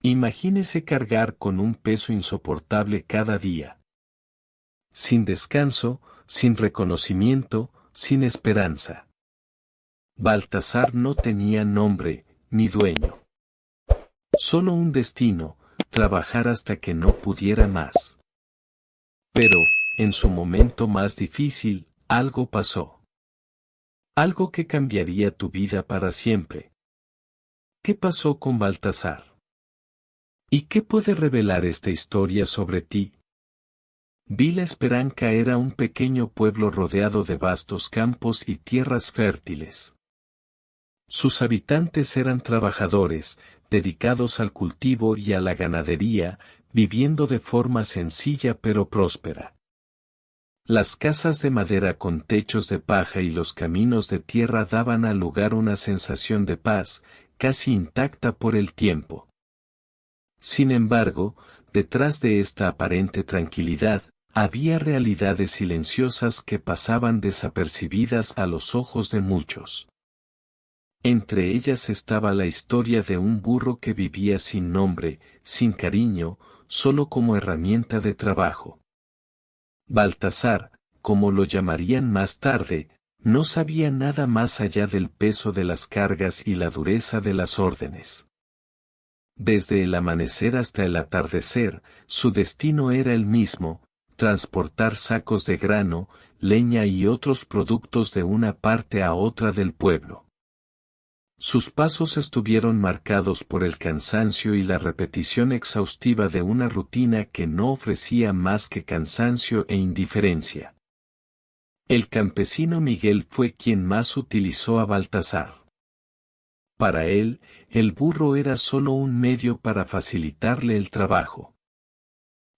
Imagínese cargar con un peso insoportable cada día. Sin descanso, sin reconocimiento, sin esperanza. Baltasar no tenía nombre, ni dueño. Solo un destino, trabajar hasta que no pudiera más. Pero, en su momento más difícil, algo pasó. Algo que cambiaría tu vida para siempre. ¿Qué pasó con Baltasar? ¿Y qué puede revelar esta historia sobre ti? Vila Esperanza era un pequeño pueblo rodeado de vastos campos y tierras fértiles. Sus habitantes eran trabajadores, dedicados al cultivo y a la ganadería, viviendo de forma sencilla pero próspera. Las casas de madera con techos de paja y los caminos de tierra daban al lugar una sensación de paz, casi intacta por el tiempo. Sin embargo, detrás de esta aparente tranquilidad, había realidades silenciosas que pasaban desapercibidas a los ojos de muchos. Entre ellas estaba la historia de un burro que vivía sin nombre, sin cariño, solo como herramienta de trabajo. Baltasar, como lo llamarían más tarde, no sabía nada más allá del peso de las cargas y la dureza de las órdenes. Desde el amanecer hasta el atardecer, su destino era el mismo: transportar sacos de grano, leña y otros productos de una parte a otra del pueblo. Sus pasos estuvieron marcados por el cansancio y la repetición exhaustiva de una rutina que no ofrecía más que cansancio e indiferencia. El campesino Miguel fue quien más utilizó a Baltasar. Para él, el burro era solo un medio para facilitarle el trabajo.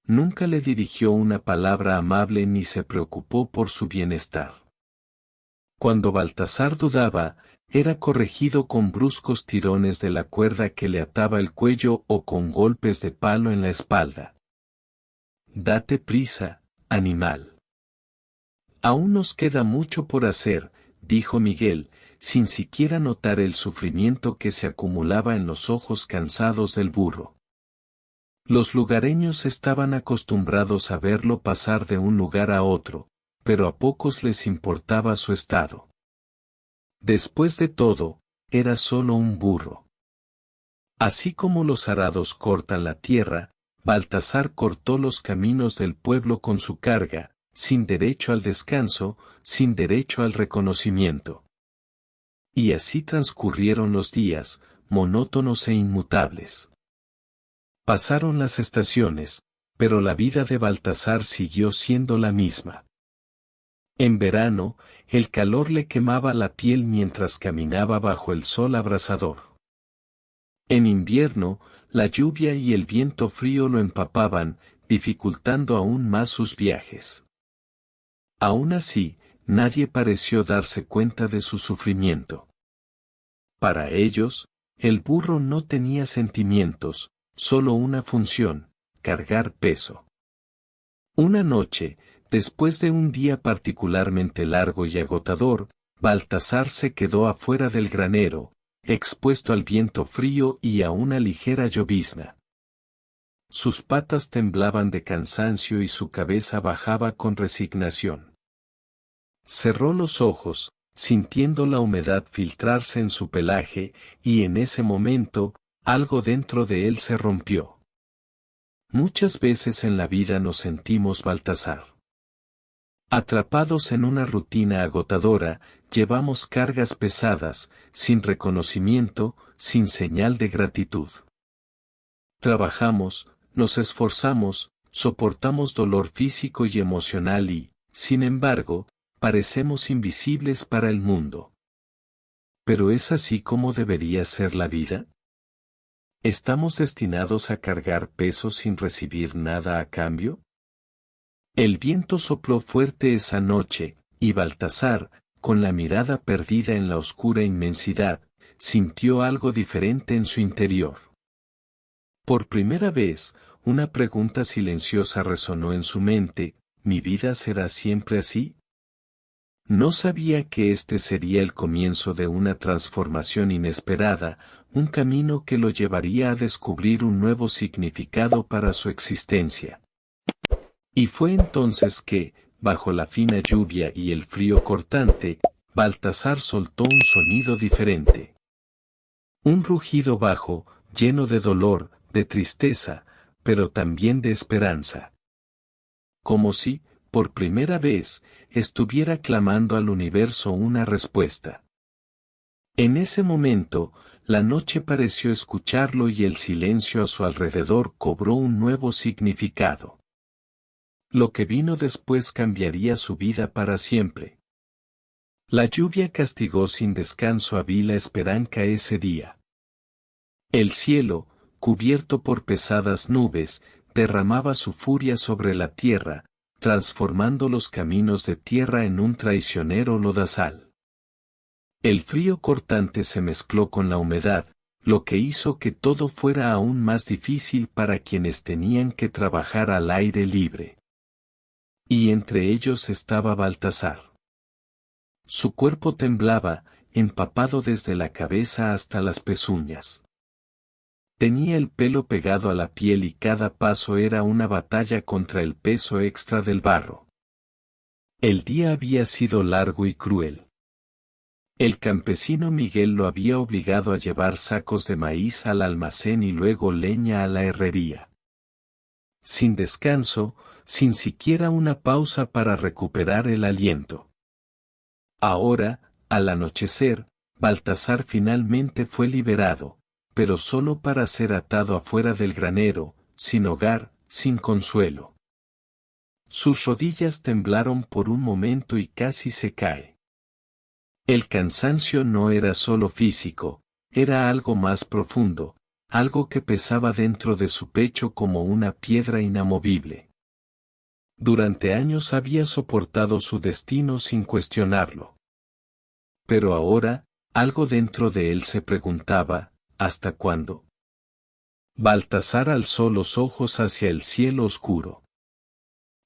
Nunca le dirigió una palabra amable ni se preocupó por su bienestar. Cuando Baltasar dudaba, era corregido con bruscos tirones de la cuerda que le ataba el cuello o con golpes de palo en la espalda. «Date prisa, animal. Aún nos queda mucho por hacer», dijo Miguel, sin siquiera notar el sufrimiento que se acumulaba en los ojos cansados del burro. Los lugareños estaban acostumbrados a verlo pasar de un lugar a otro, pero a pocos les importaba su estado. Después de todo, era solo un burro. Así como los arados cortan la tierra, Baltasar cortó los caminos del pueblo con su carga, sin derecho al descanso, sin derecho al reconocimiento. Y así transcurrieron los días, monótonos e inmutables. Pasaron las estaciones, pero la vida de Baltasar siguió siendo la misma. En verano, el calor le quemaba la piel mientras caminaba bajo el sol abrasador. En invierno, la lluvia y el viento frío lo empapaban, dificultando aún más sus viajes. Aún así, nadie pareció darse cuenta de su sufrimiento. Para ellos, el burro no tenía sentimientos, solo una función: cargar peso. Una noche, después de un día particularmente largo y agotador, Baltasar se quedó afuera del granero, expuesto al viento frío y a una ligera llovizna. Sus patas temblaban de cansancio y su cabeza bajaba con resignación. Cerró los ojos, sintiendo la humedad filtrarse en su pelaje, y en ese momento, algo dentro de él se rompió. Muchas veces en la vida nos sentimos Baltasar. Atrapados en una rutina agotadora, llevamos cargas pesadas, sin reconocimiento, sin señal de gratitud. Trabajamos, nos esforzamos, soportamos dolor físico y emocional y, sin embargo, parecemos invisibles para el mundo. ¿Pero es así como debería ser la vida? ¿Estamos destinados a cargar peso sin recibir nada a cambio? El viento sopló fuerte esa noche, y Baltasar, con la mirada perdida en la oscura inmensidad, sintió algo diferente en su interior. Por primera vez, una pregunta silenciosa resonó en su mente: ¿mi vida será siempre así? No sabía que este sería el comienzo de una transformación inesperada, un camino que lo llevaría a descubrir un nuevo significado para su existencia. Y fue entonces que, bajo la fina lluvia y el frío cortante, Baltasar soltó un sonido diferente. Un rugido bajo, lleno de dolor, de tristeza, pero también de esperanza. Como si, por primera vez, estuviera clamando al universo una respuesta. En ese momento, la noche pareció escucharlo y el silencio a su alrededor cobró un nuevo significado. Lo que vino después cambiaría su vida para siempre. La lluvia castigó sin descanso a Vila Esperanca ese día. El cielo, cubierto por pesadas nubes, derramaba su furia sobre la tierra, transformando los caminos de tierra en un traicionero lodazal. El frío cortante se mezcló con la humedad, lo que hizo que todo fuera aún más difícil para quienes tenían que trabajar al aire libre. Y entre ellos estaba Baltasar. Su cuerpo temblaba, empapado desde la cabeza hasta las pezuñas. Tenía el pelo pegado a la piel y cada paso era una batalla contra el peso extra del barro. El día había sido largo y cruel. El campesino Miguel lo había obligado a llevar sacos de maíz al almacén y luego leña a la herrería. Sin descanso, sin siquiera una pausa para recuperar el aliento. Ahora, al anochecer, Baltasar finalmente fue liberado, pero solo para ser atado afuera del granero, sin hogar, sin consuelo. Sus rodillas temblaron por un momento y casi se cae. El cansancio no era solo físico, era algo más profundo, algo que pesaba dentro de su pecho como una piedra inamovible. Durante años había soportado su destino sin cuestionarlo. Pero ahora, algo dentro de él se preguntaba, ¿hasta cuándo? Baltasar alzó los ojos hacia el cielo oscuro.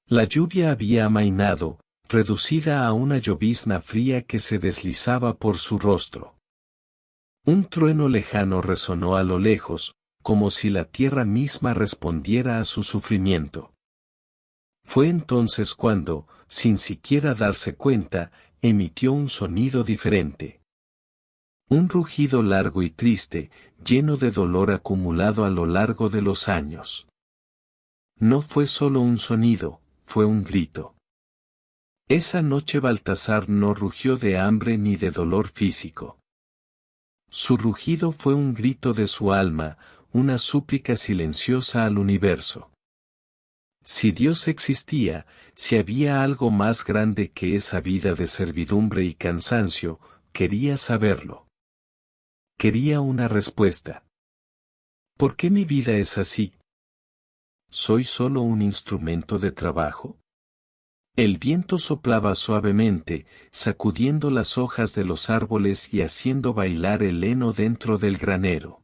La lluvia había amainado, reducida a una llovizna fría que se deslizaba por su rostro. Un trueno lejano resonó a lo lejos, como si la tierra misma respondiera a su sufrimiento. Fue entonces cuando, sin siquiera darse cuenta, emitió un sonido diferente. Un rugido largo y triste, lleno de dolor acumulado a lo largo de los años. No fue solo un sonido, fue un grito. Esa noche Baltasar no rugió de hambre ni de dolor físico. Su rugido fue un grito de su alma, una súplica silenciosa al universo. Si Dios existía, si había algo más grande que esa vida de servidumbre y cansancio, quería saberlo. Quería una respuesta. ¿Por qué mi vida es así? ¿Soy solo un instrumento de trabajo? El viento soplaba suavemente, sacudiendo las hojas de los árboles y haciendo bailar el heno dentro del granero.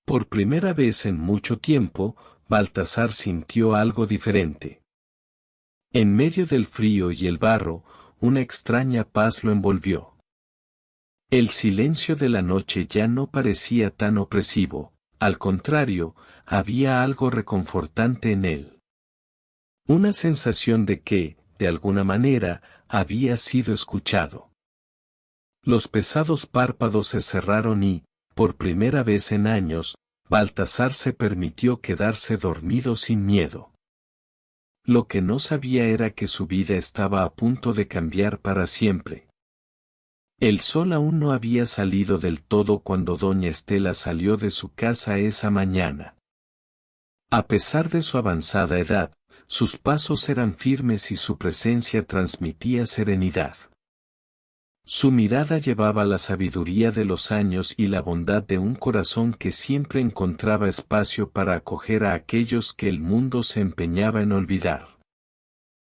Por primera vez en mucho tiempo, Baltasar sintió algo diferente. En medio del frío y el barro, una extraña paz lo envolvió. El silencio de la noche ya no parecía tan opresivo, al contrario, había algo reconfortante en él. Una sensación de que, de alguna manera, había sido escuchado. Los pesados párpados se cerraron y, por primera vez en años, Baltasar se permitió quedarse dormido sin miedo. Lo que no sabía era que su vida estaba a punto de cambiar para siempre. El sol aún no había salido del todo cuando doña Estela salió de su casa esa mañana. A pesar de su avanzada edad, sus pasos eran firmes y su presencia transmitía serenidad. Su mirada llevaba la sabiduría de los años y la bondad de un corazón que siempre encontraba espacio para acoger a aquellos que el mundo se empeñaba en olvidar.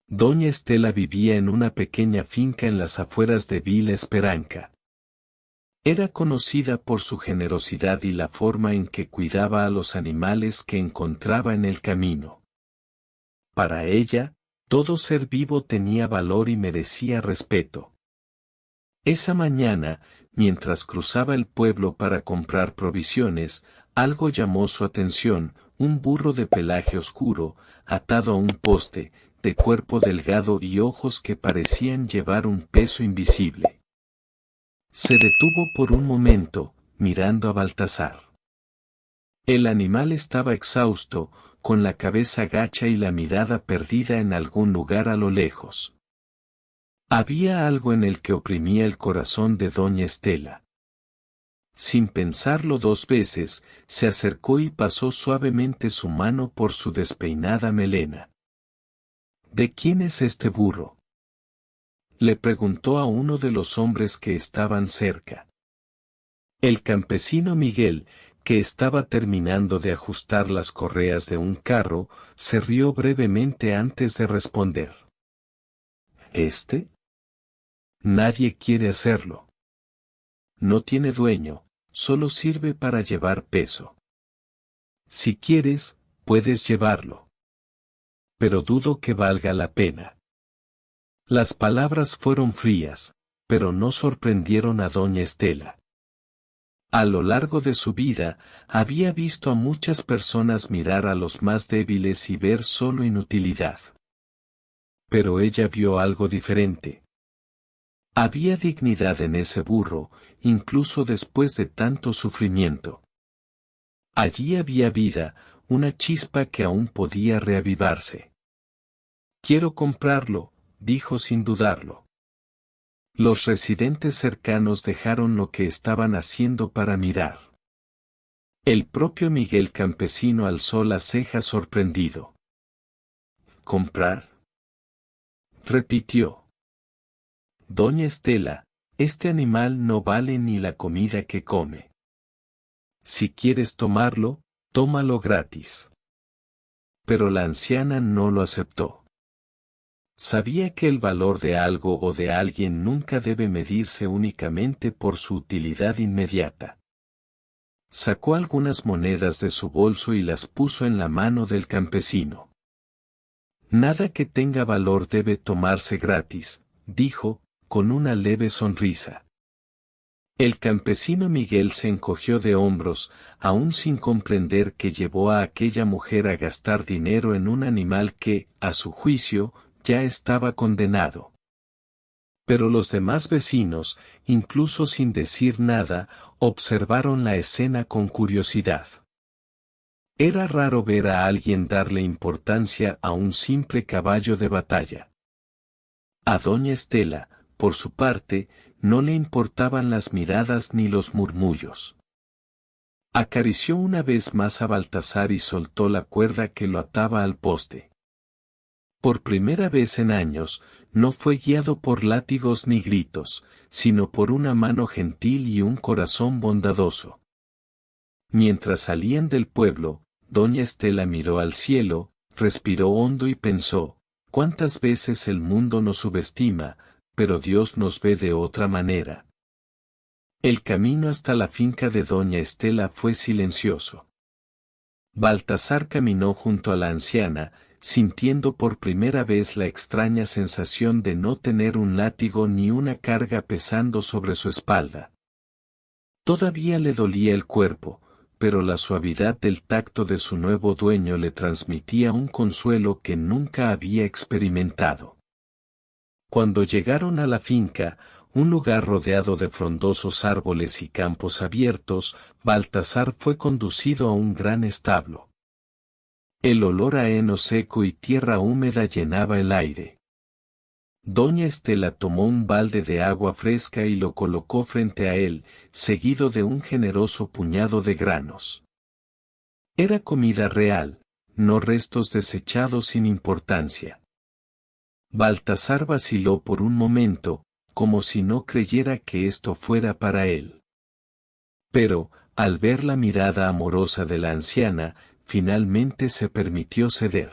Doña Estela vivía en una pequeña finca en las afueras de Vila Esperanca. Era conocida por su generosidad y la forma en que cuidaba a los animales que encontraba en el camino. Para ella, Todo ser vivo tenía valor y merecía respeto. Esa mañana, mientras cruzaba el pueblo para comprar provisiones, algo llamó su atención: un burro de pelaje oscuro, atado a un poste, de cuerpo delgado y ojos que parecían llevar un peso invisible. Se detuvo por un momento, mirando a Baltasar. El animal estaba exhausto, con la cabeza gacha y la mirada perdida en algún lugar a lo lejos. Había algo en el que oprimía el corazón de doña Estela. Sin pensarlo dos veces, se acercó y pasó suavemente su mano por su despeinada melena. ¿De quién es este burro?, le preguntó a uno de los hombres que estaban cerca. El campesino Miguel, que estaba terminando de ajustar las correas de un carro, se rió brevemente antes de responder. ¿Este? Nadie quiere hacerlo. No tiene dueño, solo sirve para llevar peso. Si quieres, puedes llevarlo. Pero dudo que valga la pena. Las palabras fueron frías, pero no sorprendieron a doña Estela. A lo largo de su vida, había visto a muchas personas mirar a los más débiles y ver solo inutilidad. Pero ella vio algo diferente. Había dignidad en ese burro, incluso después de tanto sufrimiento. Allí había vida, una chispa que aún podía reavivarse. Quiero comprarlo, dijo sin dudarlo. Los residentes cercanos dejaron lo que estaban haciendo para mirar. El propio Miguel campesino alzó la ceja sorprendido. ¿Comprar?, repitió. Doña Estela, este animal no vale ni la comida que come. Si quieres tomarlo, tómalo gratis. Pero la anciana no lo aceptó. Sabía que el valor de algo o de alguien nunca debe medirse únicamente por su utilidad inmediata. Sacó algunas monedas de su bolso y las puso en la mano del campesino. Nada que tenga valor debe tomarse gratis, dijo, con una leve sonrisa. El campesino Miguel se encogió de hombros, aún sin comprender que llevó a aquella mujer a gastar dinero en un animal que, a su juicio, ya estaba condenado. Pero los demás vecinos, incluso sin decir nada, observaron la escena con curiosidad. Era raro ver a alguien darle importancia a un simple caballo de batalla. A doña Estela, por su parte, no le importaban las miradas ni los murmullos. Acarició una vez más a Baltasar y soltó la cuerda que lo ataba al poste. Por primera vez en años, no fue guiado por látigos ni gritos, sino por una mano gentil y un corazón bondadoso. Mientras salían del pueblo, doña Estela miró al cielo, respiró hondo y pensó: ¿cuántas veces el mundo nos subestima, pero Dios nos ve de otra manera? El camino hasta la finca de doña Estela fue silencioso. Baltasar caminó junto a la anciana, sintiendo por primera vez la extraña sensación de no tener un látigo ni una carga pesando sobre su espalda. Todavía le dolía el cuerpo, pero la suavidad del tacto de su nuevo dueño le transmitía un consuelo que nunca había experimentado. Cuando llegaron a la finca, un lugar rodeado de frondosos árboles y campos abiertos, Baltasar fue conducido a un gran establo. El olor a heno seco y tierra húmeda llenaba el aire. Doña Estela tomó un balde de agua fresca y lo colocó frente a él, seguido de un generoso puñado de granos. Era comida real, no restos desechados sin importancia. Baltasar vaciló por un momento, como si no creyera que esto fuera para él. Pero, al ver la mirada amorosa de la anciana, finalmente se permitió ceder.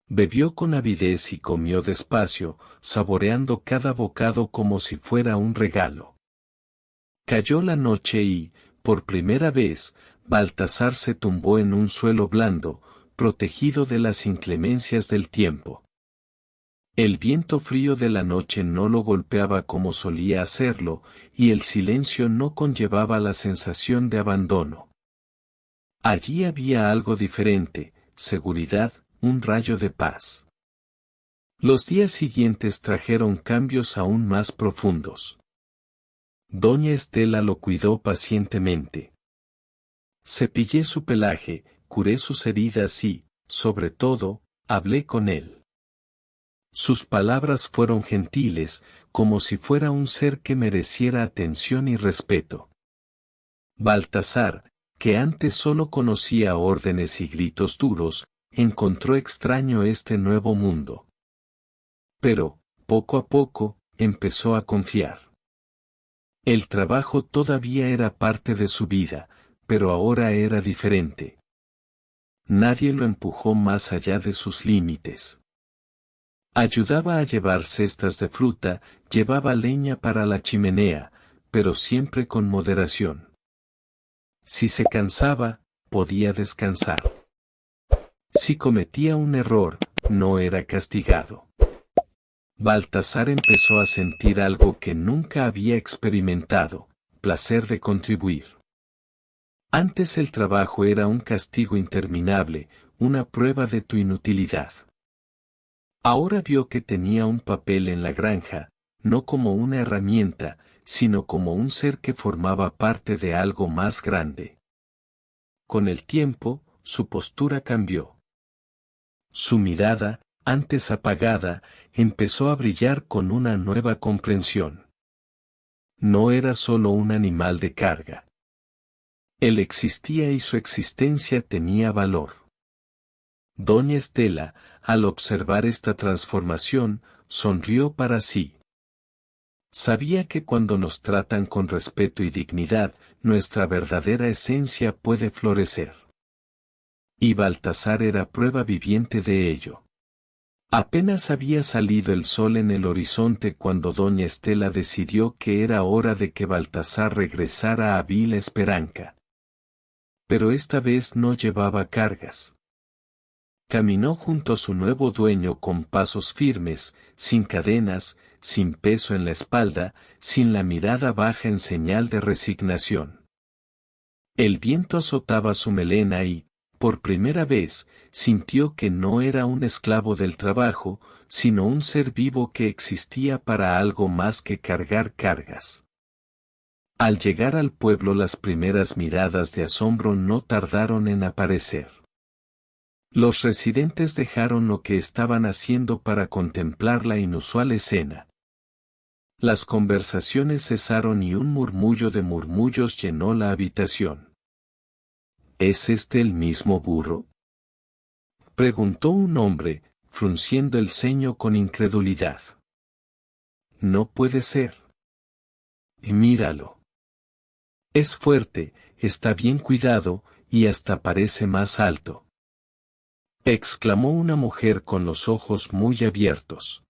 Bebió con avidez y comió despacio, saboreando cada bocado como si fuera un regalo. Cayó la noche y, por primera vez, Baltasar se tumbó en un suelo blando, protegido de las inclemencias del tiempo. El viento frío de la noche no lo golpeaba como solía hacerlo, y el silencio no conllevaba la sensación de abandono. Allí había algo diferente, seguridad, un rayo de paz. Los días siguientes trajeron cambios aún más profundos. Doña Estela lo cuidó pacientemente. Cepillé su pelaje, curé sus heridas y, sobre todo, hablé con él. Sus palabras fueron gentiles, como si fuera un ser que mereciera atención y respeto. Baltasar, que antes solo conocía órdenes y gritos duros, encontró extraño este nuevo mundo. Pero, poco a poco, empezó a confiar. El trabajo todavía era parte de su vida, pero ahora era diferente. Nadie lo empujó más allá de sus límites. Ayudaba a llevar cestas de fruta, llevaba leña para la chimenea, pero siempre con moderación. Si se cansaba, podía descansar. Si cometía un error, no era castigado. Baltasar empezó a sentir algo que nunca había experimentado, placer de contribuir. Antes el trabajo era un castigo interminable, una prueba de tu inutilidad. Ahora vio que tenía un papel en la granja, no como una herramienta, sino como un ser que formaba parte de algo más grande. Con el tiempo, su postura cambió. Su mirada, antes apagada, empezó a brillar con una nueva comprensión. No era solo un animal de carga. Él existía y su existencia tenía valor. Doña Estela, al observar esta transformación, sonrió para sí. Sabía que cuando nos tratan con respeto y dignidad, nuestra verdadera esencia puede florecer. Y Baltasar era prueba viviente de ello. Apenas había salido el sol en el horizonte cuando doña Estela decidió que era hora de que Baltasar regresara a Villa Esperanza. Pero esta vez no llevaba cargas. Caminó junto a su nuevo dueño con pasos firmes, sin cadenas, sin peso en la espalda, sin la mirada baja en señal de resignación. El viento azotaba su melena y, por primera vez, sintió que no era un esclavo del trabajo, sino un ser vivo que existía para algo más que cargar cargas. Al llegar al pueblo las primeras miradas de asombro no tardaron en aparecer. Los residentes dejaron lo que estaban haciendo para contemplar la inusual escena. Las conversaciones cesaron y un murmullo de murmullos llenó la habitación. ¿Es este el mismo burro?, preguntó un hombre, frunciendo el ceño con incredulidad. No puede ser. Míralo. Es fuerte, está bien cuidado, y hasta parece más alto, exclamó una mujer con los ojos muy abiertos.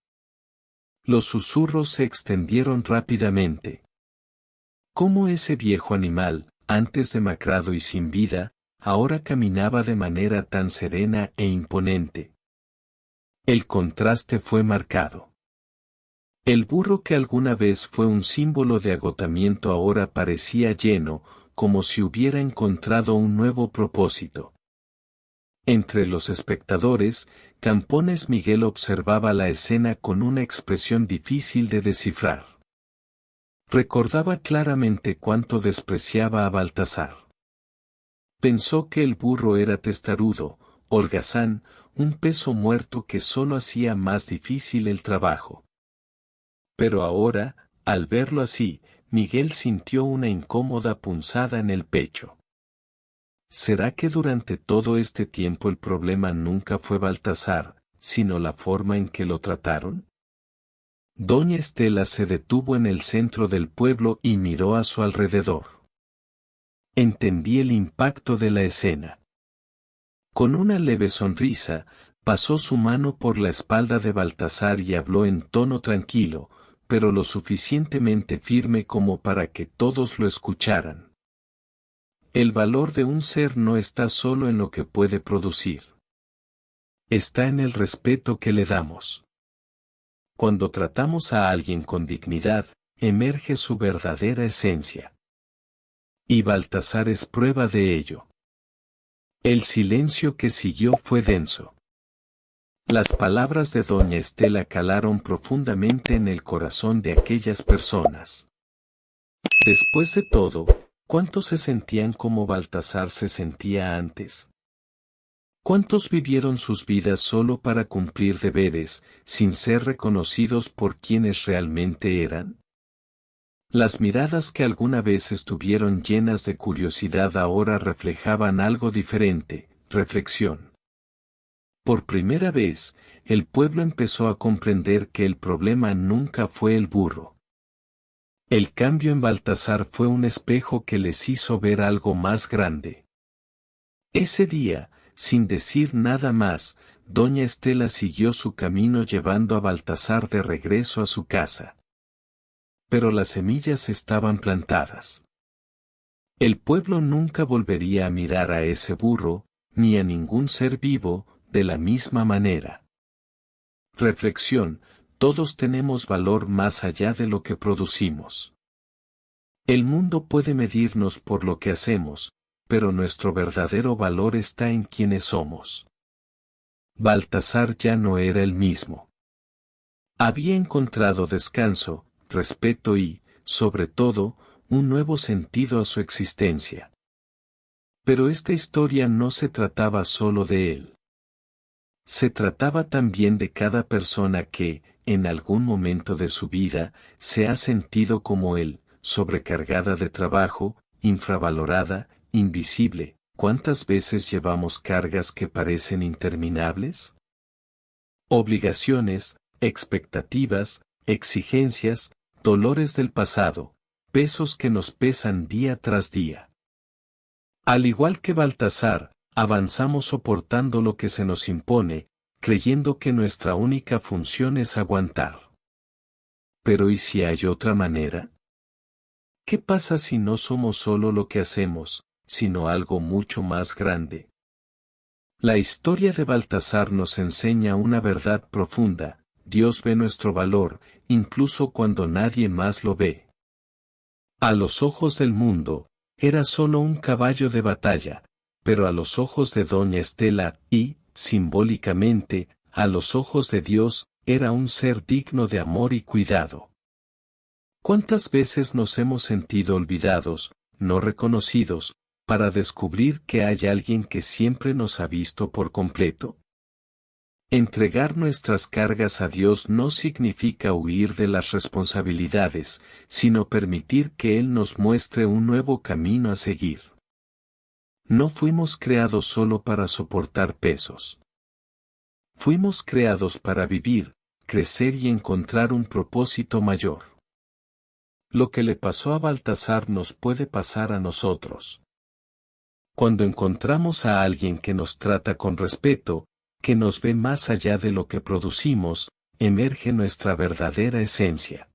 Los susurros se extendieron rápidamente. Cómo ese viejo animal, antes demacrado y sin vida, ahora caminaba de manera tan serena e imponente. El contraste fue marcado. El burro que alguna vez fue un símbolo de agotamiento ahora parecía lleno, como si hubiera encontrado un nuevo propósito. Entre los espectadores, Campones Miguel observaba la escena con una expresión difícil de descifrar. Recordaba claramente cuánto despreciaba a Baltasar. Pensó que el burro era testarudo, holgazán, un peso muerto que solo hacía más difícil el trabajo. Pero ahora, al verlo así, Miguel sintió una incómoda punzada en el pecho. ¿Será que durante todo este tiempo el problema nunca fue Baltasar, sino la forma en que lo trataron? Doña Estela se detuvo en el centro del pueblo y miró a su alrededor. Entendí el impacto de la escena. Con una leve sonrisa, pasó su mano por la espalda de Baltasar y habló en tono tranquilo, pero lo suficientemente firme como para que todos lo escucharan. El valor de un ser no está solo en lo que puede producir. Está en el respeto que le damos. Cuando tratamos a alguien con dignidad, emerge su verdadera esencia. Y Baltasar es prueba de ello. El silencio que siguió fue denso. Las palabras de doña Estela calaron profundamente en el corazón de aquellas personas. Después de todo, ¿cuántos se sentían como Baltasar se sentía antes? ¿Cuántos vivieron sus vidas solo para cumplir deberes, sin ser reconocidos por quienes realmente eran? Las miradas que alguna vez estuvieron llenas de curiosidad ahora reflejaban algo diferente, reflexión. Por primera vez, el pueblo empezó a comprender que el problema nunca fue el burro. El cambio en Baltasar fue un espejo que les hizo ver algo más grande. Ese día, sin decir nada más, doña Estela siguió su camino llevando a Baltasar de regreso a su casa. Pero las semillas estaban plantadas. El pueblo nunca volvería a mirar a ese burro, ni a ningún ser vivo, de la misma manera. Reflexión: todos tenemos valor más allá de lo que producimos. El mundo puede medirnos por lo que hacemos, pero nuestro verdadero valor está en quienes somos. Baltasar ya no era el mismo. Había encontrado descanso, respeto y, sobre todo, un nuevo sentido a su existencia. Pero esta historia no se trataba solo de él. Se trataba también de cada persona que, en algún momento de su vida, se ha sentido como él, sobrecargada de trabajo, infravalorada, invisible. ¿Cuántas veces llevamos cargas que parecen interminables? Obligaciones, expectativas, exigencias, dolores del pasado, pesos que nos pesan día tras día. Al igual que Baltasar, avanzamos soportando lo que se nos impone, creyendo que nuestra única función es aguantar. Pero ¿y si hay otra manera? ¿Qué pasa si no somos solo lo que hacemos, sino algo mucho más grande? La historia de Baltasar nos enseña una verdad profunda: Dios ve nuestro valor, incluso cuando nadie más lo ve. A los ojos del mundo, era solo un caballo de batalla, pero a los ojos de doña Estela, y, simbólicamente, a los ojos de Dios, era un ser digno de amor y cuidado. ¿Cuántas veces nos hemos sentido olvidados, no reconocidos, para descubrir que hay alguien que siempre nos ha visto por completo? Entregar nuestras cargas a Dios no significa huir de las responsabilidades, sino permitir que Él nos muestre un nuevo camino a seguir. No fuimos creados solo para soportar pesos. Fuimos creados para vivir, crecer y encontrar un propósito mayor. Lo que le pasó a Baltasar nos puede pasar a nosotros. Cuando encontramos a alguien que nos trata con respeto, que nos ve más allá de lo que producimos, emerge nuestra verdadera esencia.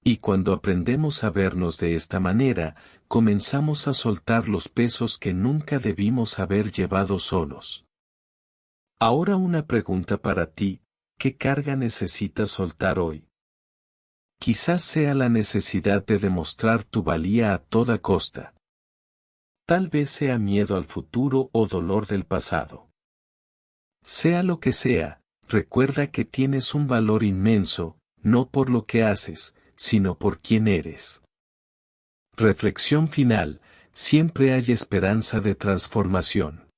Y cuando aprendemos a vernos de esta manera, comenzamos a soltar los pesos que nunca debimos haber llevado solos. Ahora una pregunta para ti: ¿qué carga necesitas soltar hoy? Quizás sea la necesidad de demostrar tu valía a toda costa. Tal vez sea miedo al futuro o dolor del pasado. Sea lo que sea, recuerda que tienes un valor inmenso, no por lo que haces, sino por quién eres. Reflexión final: siempre hay esperanza de transformación.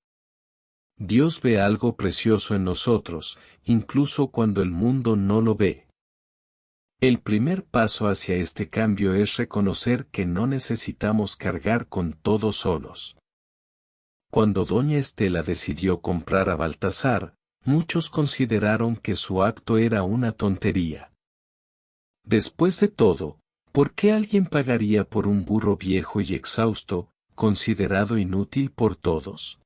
Dios ve algo precioso en nosotros, incluso cuando el mundo no lo ve. El primer paso hacia este cambio es reconocer que no necesitamos cargar con todo solos. Cuando doña Estela decidió comprar a Baltasar, muchos consideraron que su acto era una tontería. Después de todo, ¿por qué alguien pagaría por un burro viejo y exhausto, considerado inútil por todos?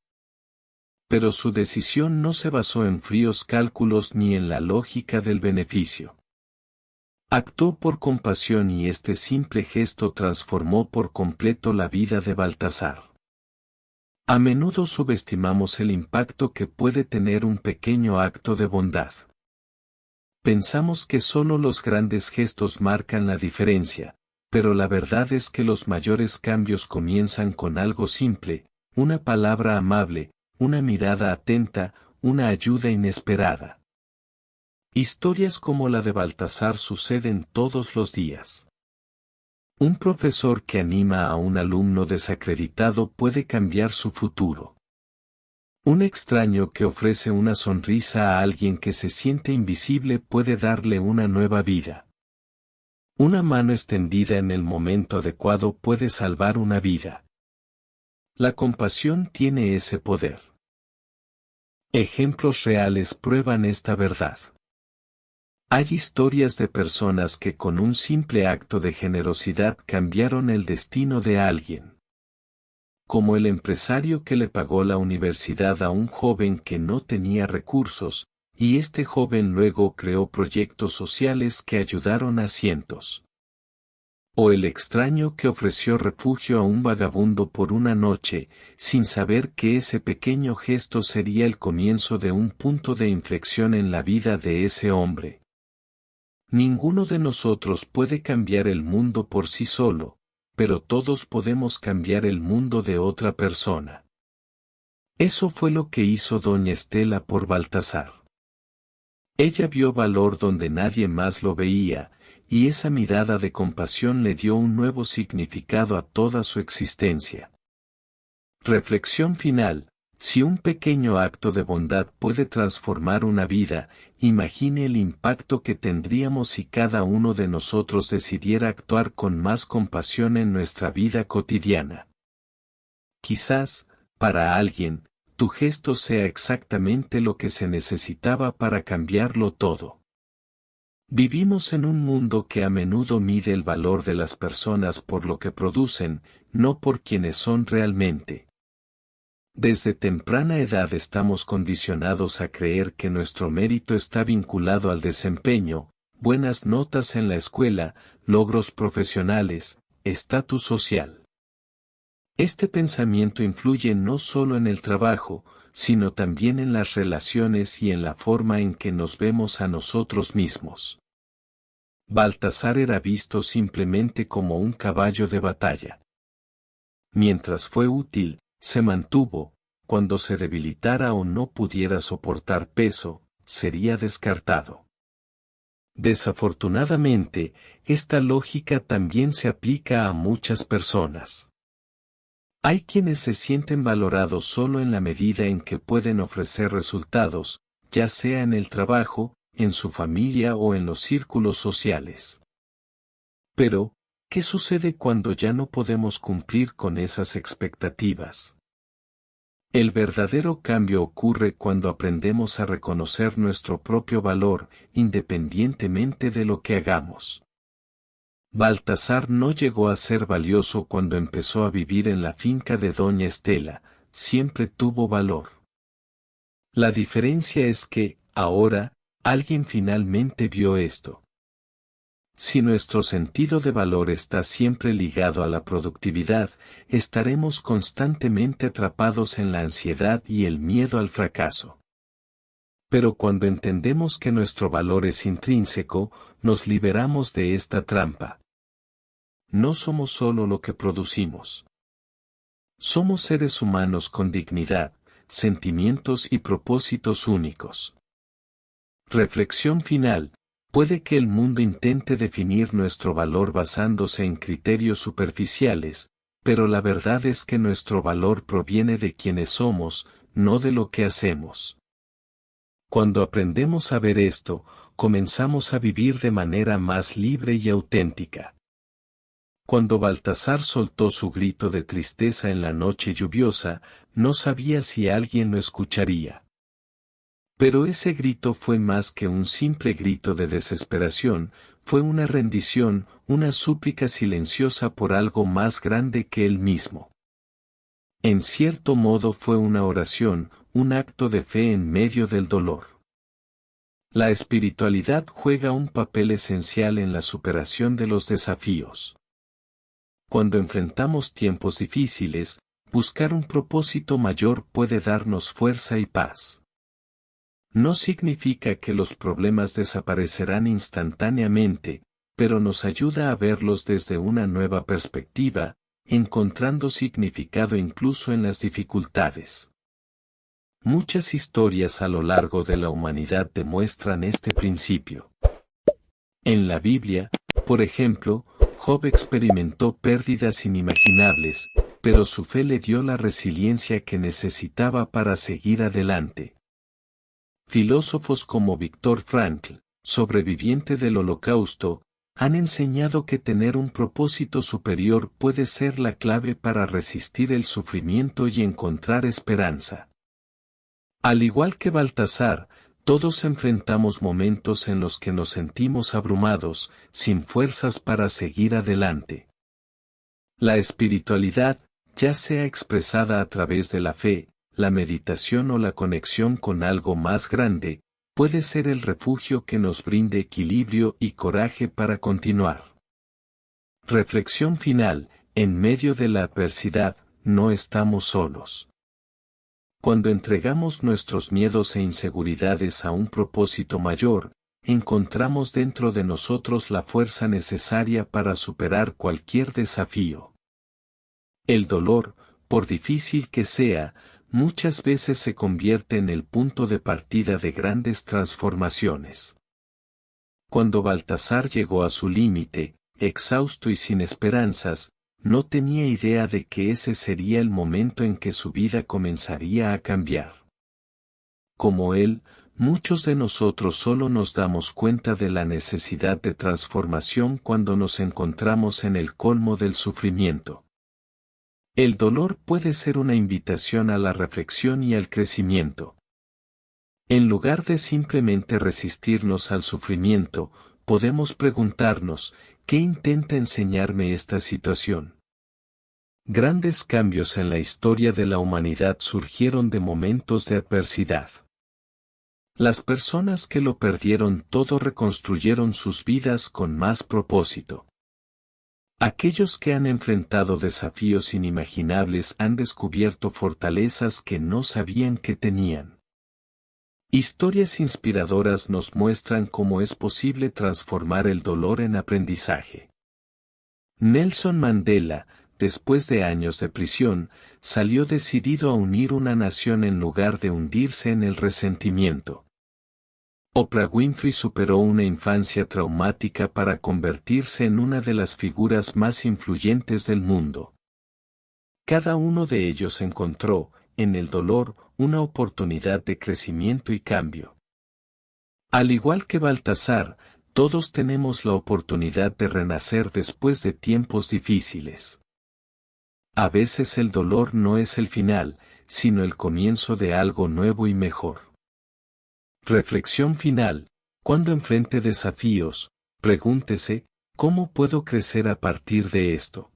Pero su decisión no se basó en fríos cálculos ni en la lógica del beneficio. Actuó por compasión y este simple gesto transformó por completo la vida de Baltasar. A menudo subestimamos el impacto que puede tener un pequeño acto de bondad. Pensamos que solo los grandes gestos marcan la diferencia, pero la verdad es que los mayores cambios comienzan con algo simple, una palabra amable, una mirada atenta, una ayuda inesperada. Historias como la de Baltasar suceden todos los días. Un profesor que anima a un alumno desacreditado puede cambiar su futuro. Un extraño que ofrece una sonrisa a alguien que se siente invisible puede darle una nueva vida. Una mano extendida en el momento adecuado puede salvar una vida. La compasión tiene ese poder. Ejemplos reales prueban esta verdad. Hay historias de personas que con un simple acto de generosidad cambiaron el destino de alguien. Como el empresario que le pagó la universidad a un joven que no tenía recursos, y este joven luego creó proyectos sociales que ayudaron a cientos. O el extraño que ofreció refugio a un vagabundo por una noche, sin saber que ese pequeño gesto sería el comienzo de un punto de inflexión en la vida de ese hombre. Ninguno de nosotros puede cambiar el mundo por sí solo, pero todos podemos cambiar el mundo de otra persona. Eso fue lo que hizo doña Estela por Baltasar. Ella vio valor donde nadie más lo veía, y esa mirada de compasión le dio un nuevo significado a toda su existencia. Reflexión final: si un pequeño acto de bondad puede transformar una vida, imagine el impacto que tendríamos si cada uno de nosotros decidiera actuar con más compasión en nuestra vida cotidiana. Quizás, para alguien, tu gesto sea exactamente lo que se necesitaba para cambiarlo todo. Vivimos en un mundo que a menudo mide el valor de las personas por lo que producen, no por quienes son realmente. Desde temprana edad estamos condicionados a creer que nuestro mérito está vinculado al desempeño, buenas notas en la escuela, logros profesionales, estatus social. Este pensamiento influye no solo en el trabajo, sino también en las relaciones y en la forma en que nos vemos a nosotros mismos. Baltasar era visto simplemente como un caballo de batalla. Mientras fue útil, se mantuvo; cuando se debilitara o no pudiera soportar peso, sería descartado. Desafortunadamente, esta lógica también se aplica a muchas personas. Hay quienes se sienten valorados solo en la medida en que pueden ofrecer resultados, ya sea en el trabajo, en su familia o en los círculos sociales. Pero, ¿qué sucede cuando ya no podemos cumplir con esas expectativas? El verdadero cambio ocurre cuando aprendemos a reconocer nuestro propio valor, independientemente de lo que hagamos. Baltasar no llegó a ser valioso cuando empezó a vivir en la finca de doña Estela, siempre tuvo valor. La diferencia es que, ahora, alguien finalmente vio esto. Si nuestro sentido de valor está siempre ligado a la productividad, estaremos constantemente atrapados en la ansiedad y el miedo al fracaso. Pero cuando entendemos que nuestro valor es intrínseco, nos liberamos de esta trampa. No somos solo lo que producimos. Somos seres humanos con dignidad, sentimientos y propósitos únicos. Reflexión final: puede que el mundo intente definir nuestro valor basándose en criterios superficiales, pero la verdad es que nuestro valor proviene de quienes somos, no de lo que hacemos. Cuando aprendemos a ver esto, comenzamos a vivir de manera más libre y auténtica. Cuando Baltasar soltó su grito de tristeza en la noche lluviosa, no sabía si alguien lo escucharía. Pero ese grito fue más que un simple grito de desesperación, fue una rendición, una súplica silenciosa por algo más grande que él mismo. En cierto modo fue una oración, un acto de fe en medio del dolor. La espiritualidad juega un papel esencial en la superación de los desafíos. Cuando enfrentamos tiempos difíciles, buscar un propósito mayor puede darnos fuerza y paz. No significa que los problemas desaparecerán instantáneamente, pero nos ayuda a verlos desde una nueva perspectiva, encontrando significado incluso en las dificultades. Muchas historias a lo largo de la humanidad demuestran este principio. En la Biblia, por ejemplo, Job experimentó pérdidas inimaginables, pero su fe le dio la resiliencia que necesitaba para seguir adelante. Filósofos como Viktor Frankl, sobreviviente del Holocausto, han enseñado que tener un propósito superior puede ser la clave para resistir el sufrimiento y encontrar esperanza. Al igual que Baltasar, todos enfrentamos momentos en los que nos sentimos abrumados, sin fuerzas para seguir adelante. La espiritualidad, ya sea expresada a través de la fe, la meditación o la conexión con algo más grande, puede ser el refugio que nos brinde equilibrio y coraje para continuar. Reflexión final: en medio de la adversidad, no estamos solos. Cuando entregamos nuestros miedos e inseguridades a un propósito mayor, encontramos dentro de nosotros la fuerza necesaria para superar cualquier desafío. El dolor, por difícil que sea, muchas veces se convierte en el punto de partida de grandes transformaciones. Cuando Baltasar llegó a su límite, exhausto y sin esperanzas, no tenía idea de que ese sería el momento en que su vida comenzaría a cambiar. Como él, muchos de nosotros solo nos damos cuenta de la necesidad de transformación cuando nos encontramos en el colmo del sufrimiento. El dolor puede ser una invitación a la reflexión y al crecimiento. En lugar de simplemente resistirnos al sufrimiento, podemos preguntarnos, ¿qué intenta enseñarme esta situación? Grandes cambios en la historia de la humanidad surgieron de momentos de adversidad. Las personas que lo perdieron todo reconstruyeron sus vidas con más propósito. Aquellos que han enfrentado desafíos inimaginables han descubierto fortalezas que no sabían que tenían. Historias inspiradoras nos muestran cómo es posible transformar el dolor en aprendizaje. Nelson Mandela, después de años de prisión, salió decidido a unir una nación en lugar de hundirse en el resentimiento. Oprah Winfrey superó una infancia traumática para convertirse en una de las figuras más influyentes del mundo. Cada uno de ellos encontró, en el dolor, una oportunidad de crecimiento y cambio. Al igual que Baltasar, todos tenemos la oportunidad de renacer después de tiempos difíciles. A veces el dolor no es el final, sino el comienzo de algo nuevo y mejor. Reflexión final: cuando enfrente desafíos, pregúntese, ¿cómo puedo crecer a partir de esto?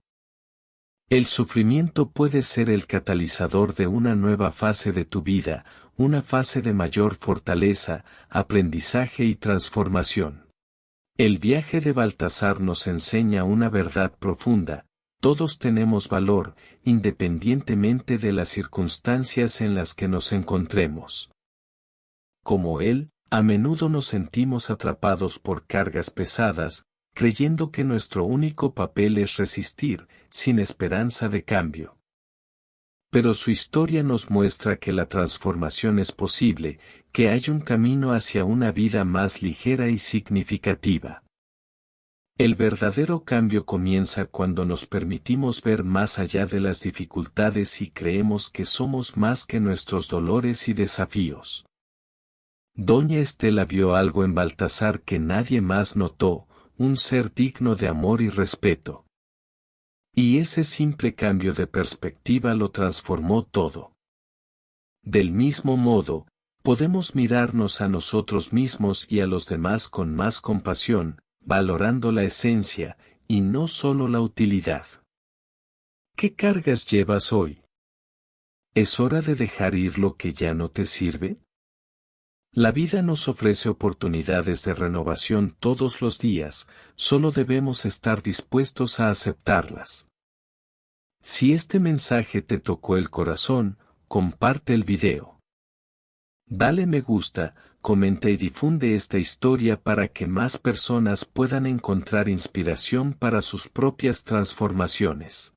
El sufrimiento puede ser el catalizador de una nueva fase de tu vida, una fase de mayor fortaleza, aprendizaje y transformación. El viaje de Baltasar nos enseña una verdad profunda: todos tenemos valor, independientemente de las circunstancias en las que nos encontremos. Como él, a menudo nos sentimos atrapados por cargas pesadas, creyendo que nuestro único papel es resistir, sin esperanza de cambio. Pero su historia nos muestra que la transformación es posible, que hay un camino hacia una vida más ligera y significativa. El verdadero cambio comienza cuando nos permitimos ver más allá de las dificultades y creemos que somos más que nuestros dolores y desafíos. Doña Estela vio algo en Baltasar que nadie más notó: un ser digno de amor y respeto. Y ese simple cambio de perspectiva lo transformó todo. Del mismo modo, podemos mirarnos a nosotros mismos y a los demás con más compasión, valorando la esencia, y no solo la utilidad. ¿Qué cargas llevas hoy? ¿Es hora de dejar ir lo que ya no te sirve? La vida nos ofrece oportunidades de renovación todos los días, solo debemos estar dispuestos a aceptarlas. Si este mensaje te tocó el corazón, comparte el video. Dale me gusta, comenta y difunde esta historia para que más personas puedan encontrar inspiración para sus propias transformaciones.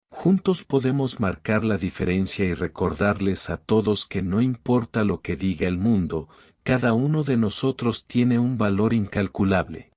Juntos podemos marcar la diferencia y recordarles a todos que no importa lo que diga el mundo, cada uno de nosotros tiene un valor incalculable.